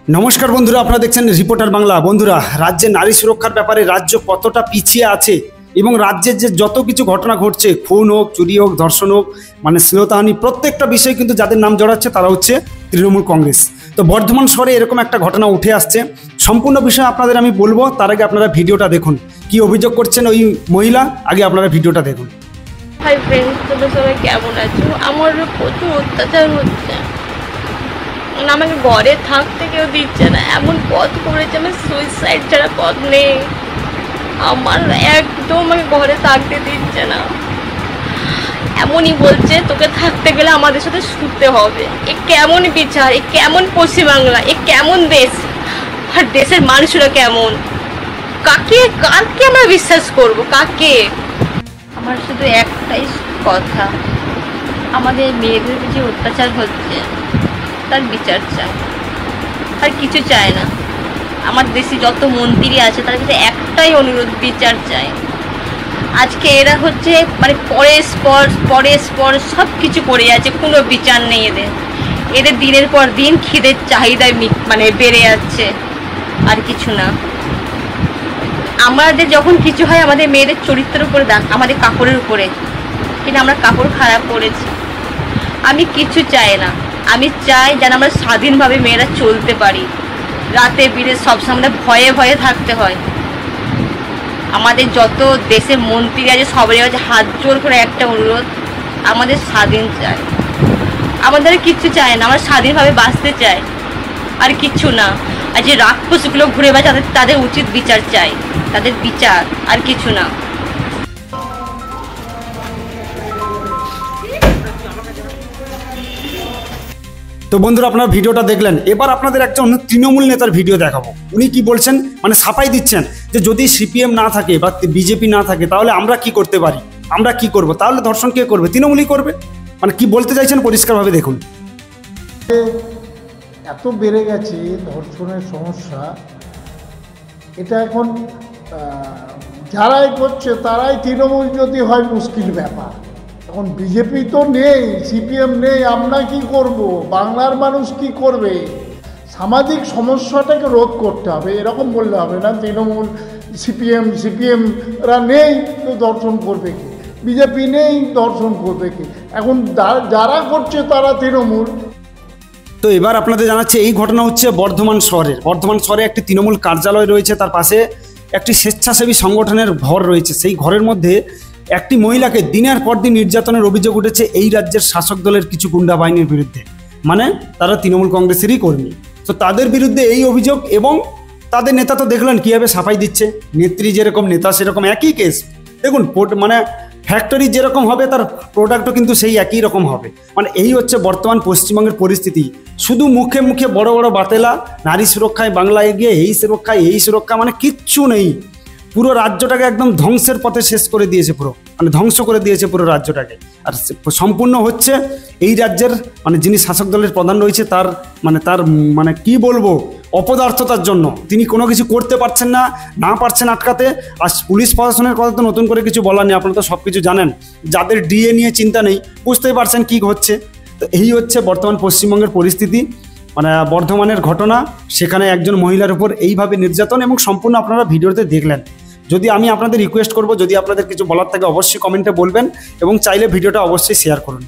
নমস্কার বন্ধুরা, আপনারা দেখছেন রিপোর্টার বাংলা। বন্ধুরা, রাজ্যে নারী সুরক্ষার ব্যাপারে রাজ্য কতটা পিছিয়ে আছে এবং রাজ্যের যে যত কিছু ঘটনা ঘটছে, খুন হোক, চুরি হোক, ধর্ষণ হোক, মানে শ্লীলতাহানি, প্রত্যেকটা বিষয় কিন্তু যাদের নাম জড়াচ্ছে তারা হচ্ছে তৃণমূল কংগ্রেস। তো বর্ধমান শহরে এরকম একটা ঘটনা উঠে আসছে। সম্পূর্ণ বিষয় আপনাদের আমি বলবো, তার আগে আপনারা ভিডিওটা দেখুন। কি অভিযোগ করছেন ওই মহিলা, আগে আপনারা ভিডিওটা দেখুন। হাই ফ্রেন্ডস, তোমরা সবাই কেমন আছো? আমার প্রচুর অত্যাচার হচ্ছে, আমাকে ঘরে থাকতে কেউ দিচ্ছে না, এমন পথ করেছে আমার সুইসাইড ছাড়া পথ নেই। আমার একদম আমাকে ঘরে থাকতে দিচ্ছে না, এমনই বলছে তোকে থাকতে গেলে আমাদের সাথে শুতে হবে। এ কেমন বিচার, এ কেমন পশ্চিমবাংলা, এ কেমন দেশ, আর দেশের মানুষরা কেমন? কাকে আমরা বিশ্বাস করব? কাকে? আমার শুধু একটাই কথা, আমাদের মেয়েদের যে অত্যাচার হচ্ছে তার বিচার চাই, আর কিছু চায় না। আমার দেশে যত মন্ত্রী আছে তার কাছে একটাই অনুরোধ, বিচার চাই। আজকে এরা হচ্ছে মানে পরের স্পর সব কিছু করে যাচ্ছে, কোনো বিচার নেই এদের দিনের পর দিন খিদের চাহিদায় মানে বেড়ে যাচ্ছে, আর কিছু না। আমাদের যখন কিছু হয় আমাদের মেয়েদের চরিত্রের উপরে দাগ, আমাদের কাপড়ের উপরে, কিন্তু আমরা কাপড় খারাপ করেছি। আমি কিছু চাই না, আমি চাই যেন আমরা স্বাধীনভাবে মেয়েরা চলতে পারি। রাতে বিরে সবসময় ভয়ে ভয়ে থাকতে হয়। আমাদের যত দেশে মন্ত্রী আছে সবারই আছে হাত জোর করে একটা অনুরোধ, আমাদের স্বাধীন চাই। আমাদের কিচ্ছু চাই না, আমরা স্বাধীনভাবে বাঁচতে চাই, আর কিচ্ছু না। আর যে রাক্ষসগুলো ঘুরে বেড়ায় তাদের উচিত বিচার চাই, তাদের বিচার, আর কিছু না। তো বন্ধুরা, আপনারা ভিডিওটা দেখলেন। এবার আপনাদের একজন তৃণমূল নেতার ভিডিও দেখাবো। উনি কি বলছেন, মানে সাফাই দিচ্ছেন যে যদি সিপিএম না থাকে বা বিজেপি না থাকে তাহলে আমরা কি করতে পারি, আমরা কি করব, তাহলে ধর্ষণ কে করবে? তৃণমূলই করবে। মানে কি বলতে চাইছেন পরিষ্কারভাবে দেখুন। এত বেড়ে গেছে ধর্ষণের সমস্যা, এটা এখন যারাই করছে তারাই তৃণমূল যদি হয় মুশকিল ব্যাপার। এখন বিজেপি তো নেই, সিপিএম নেই, আমরা কি করব? বাংলার মানুষ কি করবে? সামাজিক সমস্যাটাকে রোধ করতে হবে, এরকম বললে হবে না। তৃণমূল সিপিএমরা নেই তো দর্শন করবে কি? বিজেপি নেই, দর্শন করবে কি? এখন যারা করছে তারা তৃণমূল। তো এবার আপনাদের জানাচ্ছে এই ঘটনা হচ্ছে বর্ধমান শহরে একটি তৃণমূল কার্যালয় রয়েছে, তার পাশে একটি স্বেচ্ছাসেবী সংগঠনের ঘর রয়েছে। সেই ঘরের মধ্যে একটি মহিলাকে দিনের পর দিন নির্যাতনের অভিযোগ উঠেছে এই রাজ্যের শাসক দলের কিছু গুন্ডা বাহিনীর বিরুদ্ধে। মানে তারা তৃণমূল কংগ্রেসেরই কর্মী। তো তাদের বিরুদ্ধে এই অভিযোগ, এবং তাদের নেতা তো দেখলেন কীভাবে সাফাই দিচ্ছে। নেত্রী যেরকম, নেতা সেরকম, একই কেস। দেখুন, মানে ফ্যাক্টরি যেরকম হবে তার প্রোডাক্টও কিন্তু সেই একই রকম হবে। মানে এই হচ্ছে বর্তমান পশ্চিমবঙ্গের পরিস্থিতি। শুধু মুখে মুখে বড় বড় বাতেলা, নারী সুরক্ষায় বাংলা এগিয়ে, এই সুরক্ষা, মানে কিচ্ছু নেই। পুরো রাজ্যটাকে একদম ধ্বংসের পথে শেষ করে দিয়েছে, মানে ধ্বংস করে দিয়েছে পুরো রাজ্যটাকে। আর সম্পূর্ণ হচ্ছে এই রাজ্যের মানে যিনি শাসক দলের প্রধান রয়েছে তার মানে কি বলবো, অপদার্থতার জন্য। তিনি কোনো কিছু করতে পারছেন না পারছেন আটকাতে। আর পুলিশ প্রশাসনের কথা তো নতুন করে কিছু বলার নেই, আপনারা তো সব কিছু জানেন। যাদের ডিএ নিয়ে চিন্তা নেই, বুঝতেই পারছেন কী হচ্ছে। তো এই হচ্ছে বর্তমান পশ্চিমবঙ্গের পরিস্থিতি, মানে বর্ধমানের ঘটনা। সেখানে একজন মহিলার উপর এইভাবে নির্যাতন, এবং সম্পূর্ণ আপনারা ভিডিওতে দেখলেন। যদি আমি আপনাদের রিকোয়েস্ট করব, যদি আপনাদের কিছু বলার থাকে অবশ্যই কমেন্টে বলবেন, এবং চাইলে ভিডিওটা অবশ্যই শেয়ার করুন।